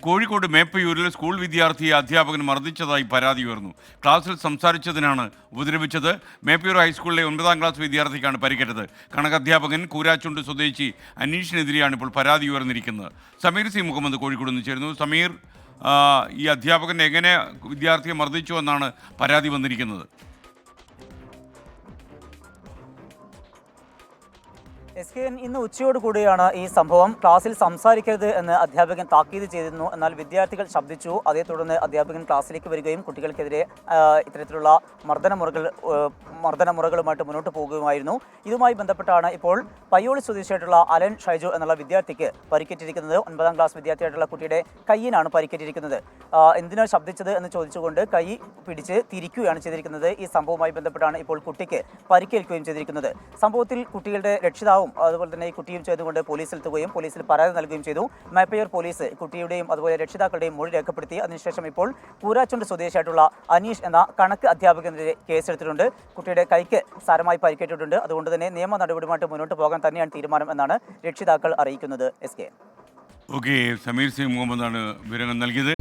Kozhikode മേപ്പയൂരിൽ school വിദ്യാർത്ഥിയെ അധ്യാപകൻ മർദ്ദിച്ചതായി പരാതി ഉയർന്നു. ക്ലാസ്സിൽ സംസാരിച്ചതിനാണ് ഉപദ്രവിച്ചത്. മേപ്പയൂർ ഹൈസ്കൂളിലെ 9ാം ക്ലാസ് വിദ്യാർത്ഥിക്കാണ് പരിക്കേറ്റത്. കണക്കധ്യാപകൻ കൂരാച്ചുണ്ട് സ്വദേശി അനീഷിനെതിരെയാണ് ഇപ്പോൾ പരാതി ഉയർന്നിരിക്കുന്നത്. സമീർ സി മുഹമ്മദ് കോഴിക്കോട് നിന്ന് ചേരുന്നു. സമീർ, ഈ അധ്യാപകൻ എങ്ങനെ വിദ്യാർത്ഥിയെ മർദ്ദിച്ചു എന്നാണ് പരാതി വന്നിരിക്കുന്നത്? SKN ഇന്ന് ഉച്ചയോട് കൂടിയാണ് ഈ സംഭവം. ക്ലാസ്സിൽ സംസാരിക്കരുത് എന്ന് അധ്യാപകൻ താക്കീത് ചെയ്തിരുന്നു. എന്നാൽ വിദ്യാർത്ഥികൾ ശബ്ദിച്ചു. അതേ തുടർന്ന് അധ്യാപകൻ ക്ലാസ്സിലേക്ക് വരികയും കുട്ടികൾക്കെതിരെ ഇത്തരത്തിലുള്ള മർദ്ദനമുറകളുമായിട്ട് മുന്നോട്ട് പോകുകയുമായിരുന്നു. ഇതുമായി ബന്ധപ്പെട്ടാണ് ഇപ്പോൾ പയ്യോളി സ്വദേശിയായിട്ടുള്ള അലൻ ഷൈജു എന്നുള്ള വിദ്യാർത്ഥിക്ക് പരിക്കേറ്റിരിക്കുന്നത്. 9ാം ക്ലാസ് വിദ്യാർത്ഥിയായിട്ടുള്ള കുട്ടിയുടെ കൈയിനാണ് പരിക്കേറ്റിരിക്കുന്നത്. എന്തിനാണ് ശബ്ദിച്ചത് എന്ന് ചോദിച്ചുകൊണ്ട് കൈ പിടിച്ച് തിരിക്കുകയാണ് ചെയ്തിരിക്കുന്നത്. ഈ സംഭവവുമായി ബന്ധപ്പെട്ടാണ് ഇപ്പോൾ കുട്ടിക്ക് പരിക്കേൽക്കുകയും ചെയ്തിരിക്കുന്നത്. സംഭവത്തിൽ കുട്ടികളുടെ രക്ഷിതാവും അതുപോലെ തന്നെ ഈ കുട്ടിയും ചെയ്തുകൊണ്ട് പോലീസിലെത്തുകയും പോലീസിൽ പരാതി നൽകുകയും ചെയ്തു. മേപ്പയൂർ പോലീസ് കുട്ടിയുടെയും അതുപോലെ രക്ഷിതാക്കളുടെയും മൊഴി രേഖപ്പെടുത്തി. അതിനുശേഷം ഇപ്പോൾ കൂരാച്ചുണ്ട് സ്വദേശിയായിട്ടുള്ള അനീഷ് എന്ന കണക്ക് അധ്യാപകനെതിരെ കേസെടുത്തിട്ടുണ്ട്. കുട്ടിയുടെ കൈക്ക് സാരമായി പരിക്കേറ്റിട്ടുണ്ട്. അതുകൊണ്ട് തന്നെ നിയമ നടപടിയുമായിട്ട് മുന്നോട്ട് പോകാൻ തന്നെയാണ് തീരുമാനം എന്നാണ് രക്ഷിതാക്കൾ അറിയിക്കുന്നത്. SK. ഓക്കെ, സമീർ സി മുഹമ്മദാണ് വിവരങ്ങൾ നൽകിയത്.